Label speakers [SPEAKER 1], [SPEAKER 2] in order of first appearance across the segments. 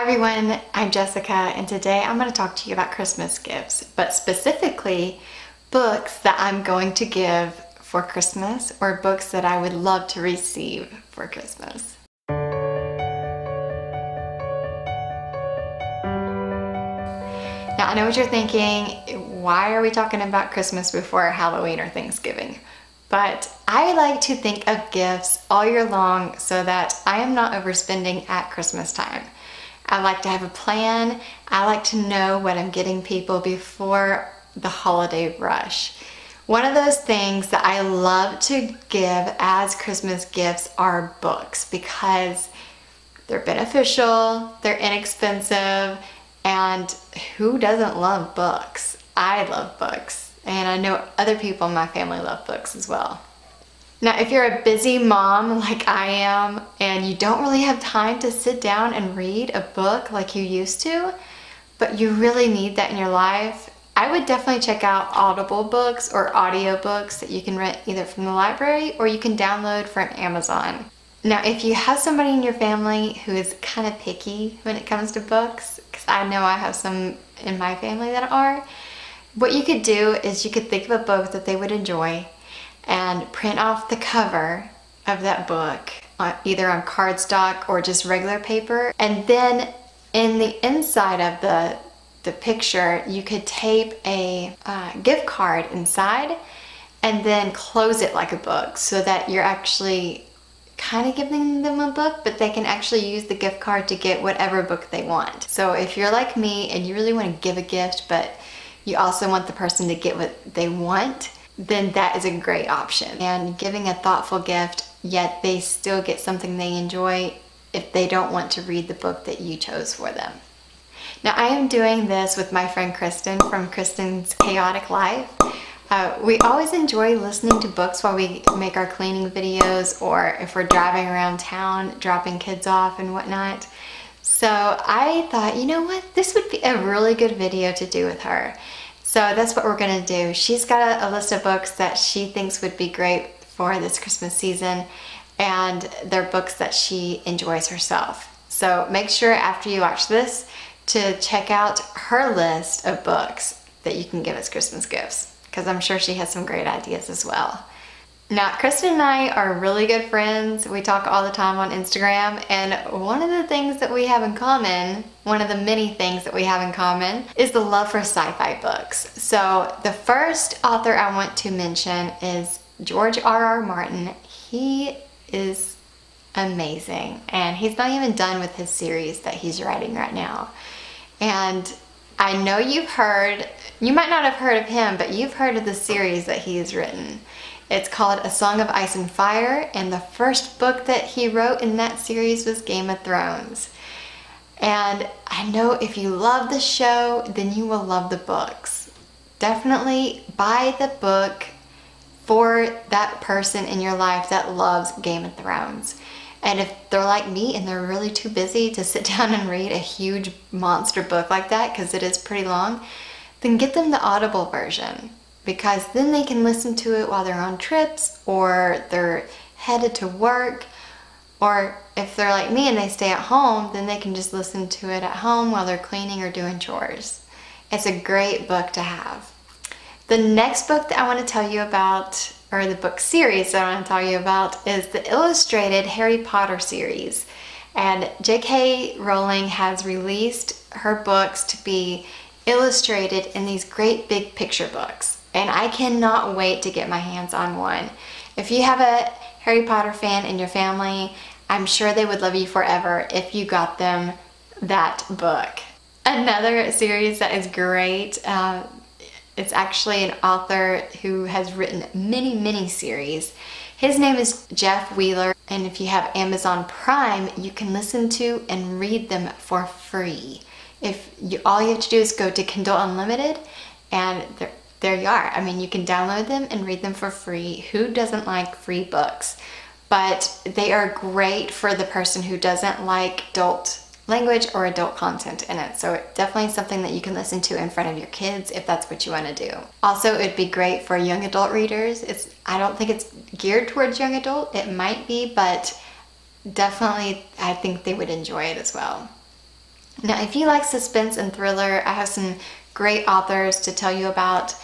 [SPEAKER 1] everyone, I'm Jessica, and today I'm going to talk to you about Christmas gifts, but specifically books that I'm going to give for Christmas or books that I would love to receive for Christmas. Now I know what you're thinking, why are we talking about Christmas before Halloween or Thanksgiving? But I like to think of gifts all year long so that I am not overspending at Christmas time. I like to have a plan. I like to know what I'm getting people before the holiday rush. One of those things that I love to give as Christmas gifts are books because they're beneficial, they're inexpensive, and who doesn't love books? I love books, and I know other people in my family love books as well. Now, if you're a busy mom like I am and you don't really have time to sit down and read a book like you used to, but you really need that in your life, I would definitely check out Audible books or audiobooks that you can rent either from the library or you can download from Amazon. Now, if you have somebody in your family who is kind of picky when it comes to books, because I know I have some in my family that are, what you could do is you could think of a book that they would enjoy and print off the cover of that book either on cardstock or just regular paper, and then in the inside of the picture you could tape a gift card inside and then close it like a book so that you're actually kind of giving them a book, but they can actually use the gift card to get whatever book they want. So if you're like me and you really want to give a gift but you also want the person to get what they want, then that is a great option. And giving a thoughtful gift, yet they still get something they enjoy if they don't want to read the book that you chose for them. Now, I am doing this with my friend Kristin from Kristin's Chaotic Life. We always enjoy listening to books while we make our cleaning videos or if we're driving around town, dropping kids off and whatnot. So I thought, you know what, this would be a really good video to do with her. So that's what we're gonna do. She's got a list of books that she thinks would be great for this Christmas season, and they're books that she enjoys herself. So make sure after you watch this to check out her list of books that you can give as Christmas gifts, because I'm sure she has some great ideas as well. Now, Kristin and I are really good friends. We talk all the time on Instagram, and one of the things that we have in common, one of the many things that we have in common, is the love for sci-fi books. So the first author I want to mention is George R.R. Martin. He is amazing, and he's not even done with his series that he's writing right now. And I know you've heard, you might not have heard of him, but you've heard of the series that he has written. It's called A Song of Ice and Fire, and the first book that he wrote in that series was Game of Thrones. And I know if you love the show, then you will love the books. Definitely buy the book for that person in your life that loves Game of Thrones. And if they're like me and they're really too busy to sit down and read a huge monster book like that, because it is pretty long, then get them the Audible version, because then they can listen to it while they're on trips or they're headed to work, or if they're like me and they stay at home, then they can just listen to it at home while they're cleaning or doing chores. It's a great book to have. The next book that I want to tell you about, or the book series that I want to tell you about, is the illustrated Harry Potter series. And J.K. Rowling has released her books to be illustrated in these great big picture books. And I cannot wait to get my hands on one. If you have a Harry Potter fan in your family, I'm sure they would love you forever if you got them that book. Another series that is great, it's actually an author who has written many series. His name is Jeff Wheeler, and if you have Amazon Prime, you can listen to and read them for free. All you have to do is go to Kindle Unlimited, and there you are. I mean, you can download them and read them for free. Who doesn't like free books? But they are great for the person who doesn't like adult language or adult content in it. So definitely something that you can listen to in front of your kids if that's what you want to do. Also, it'd be great for young adult readers. I don't think it's geared towards young adult. It might be, but definitely I think they would enjoy it as well. Now, if you like suspense and thriller, I have some great authors to tell you about.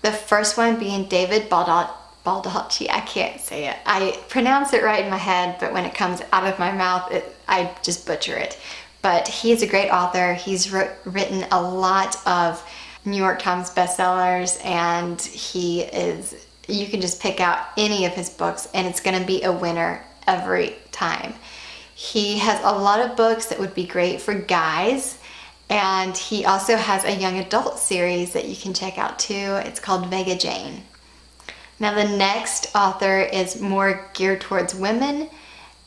[SPEAKER 1] The first one being David Baldacci. I can't say it. I pronounce it right in my head, but when it comes out of my mouth, I just butcher it. But he's a great author. He's written a lot of New York Times bestsellers, and you can just pick out any of his books and it's gonna be a winner every time. He has a lot of books that would be great for guys, and he also has a young adult series that you can check out too. It's called Vega Jane. Now the next author is more geared towards women,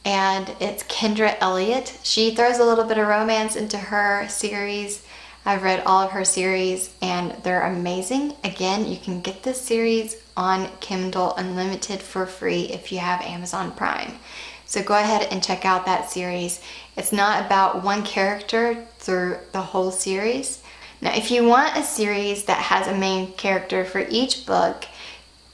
[SPEAKER 1] and it's Kendra Elliott. She throws a little bit of romance into her series. I've read all of her series and they're amazing. Again, you can get this series on Kindle Unlimited for free if you have Amazon Prime. So go ahead and check out that series. It's not about one character through the whole series. Now, if you want a series that has a main character for each book,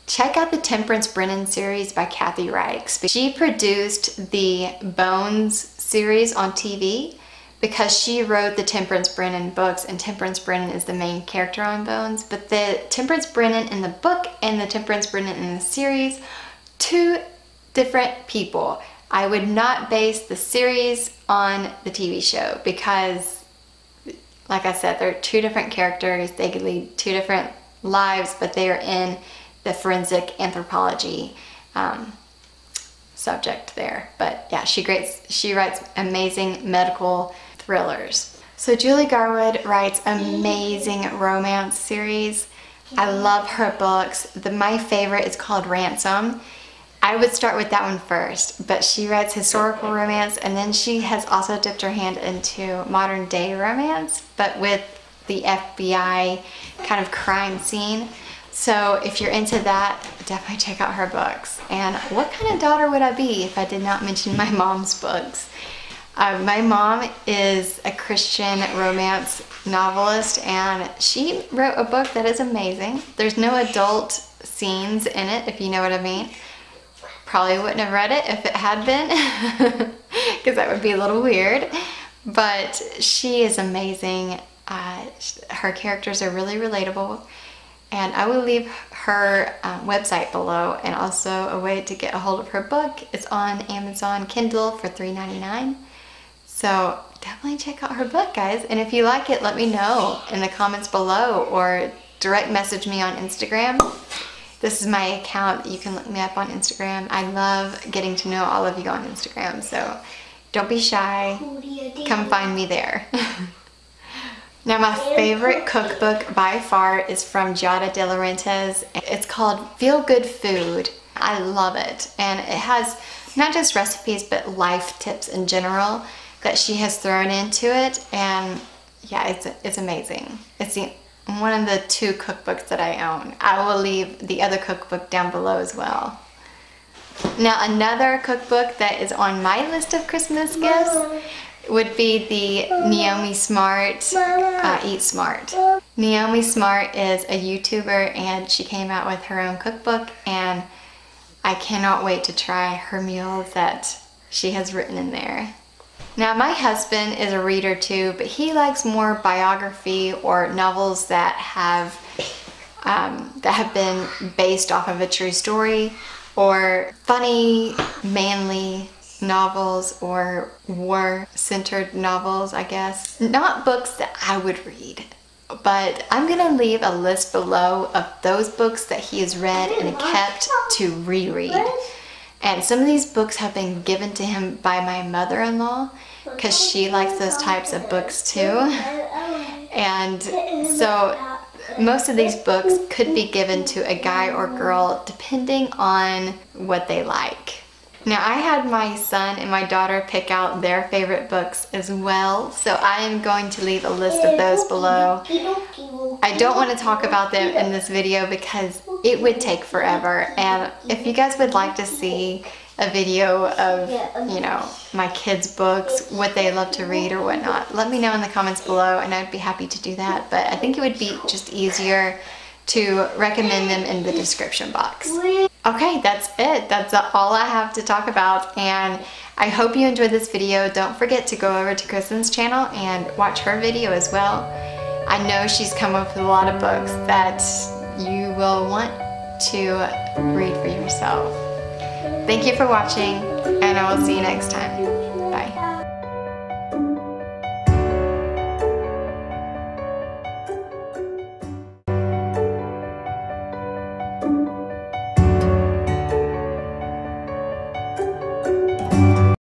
[SPEAKER 1] check out the Temperance Brennan series by Kathy Reichs. She produced the Bones series on TV because she wrote the Temperance Brennan books, and Temperance Brennan is the main character on Bones. But the Temperance Brennan in the book and the Temperance Brennan in the series, two different people. I would not base the series on the TV show because, like I said, they're two different characters. They could lead two different lives, but they are in the forensic anthropology subject there. But yeah, she writes amazing medical thrillers. So Julie Garwood writes amazing romance series. I love her books. My favorite is called Ransom. I would start with that one first, but she writes historical romance, and then she has also dipped her hand into modern day romance, but with the FBI kind of crime scene. So if you're into that, definitely check out her books. And what kind of daughter would I be if I did not mention my mom's books? My mom is a Christian romance novelist, and she wrote a book that is amazing. There's no adult scenes in it, if you know what I mean. Probably wouldn't have read it if it had been, because that would be a little weird. But she is amazing. Her characters are really relatable. And I will leave her website below, and also a way to get a hold of her book. It's on Amazon Kindle for $3.99. So definitely check out her book, guys. And if you like it, let me know in the comments below or direct message me on Instagram. This is my account. You can look me up on Instagram. I love getting to know all of you on Instagram, so don't be shy. Come find me there. Now, my favorite cookbook by far is from Giada De Laurentiis. It's called Feel Good Food. I love it. And it has not just recipes, but life tips in general that she has thrown into it. And yeah, it's amazing. It's one of the 2 cookbooks that I own. I will leave the other cookbook down below as well. Now, another cookbook that is on my list of Christmas gifts would be the Naomi Smart Eat Smart. Naomi Smart is a YouTuber, and she came out with her own cookbook, and I cannot wait to try her meals that she has written in there. Now, my husband is a reader too, but he likes more biography or novels that have been based off of a true story, or funny, manly novels, or war-centered novels, I guess. Not books that I would read, but I'm gonna leave a list below of those books that he has read and kept to reread. And some of these books have been given to him by my mother-in-law because she likes those types of books too. And so most of these books could be given to a guy or girl depending on what they like. Now, I had my son and my daughter pick out their favorite books as well, so I am going to leave a list of those below. I don't want to talk about them in this video because it would take forever, and if you guys would like to see a video of, you know, my kids' books, what they love to read or whatnot, let me know in the comments below and I'd be happy to do that. But I think it would be just easier to recommend them in the description box. Okay, that's it. That's all I have to talk about, and I hope you enjoyed this video. Don't forget to go over to Kristin's channel and watch her video as well. I know she's come up with a lot of books that you will want to read for yourself. Thank you for watching, and I will see you next time.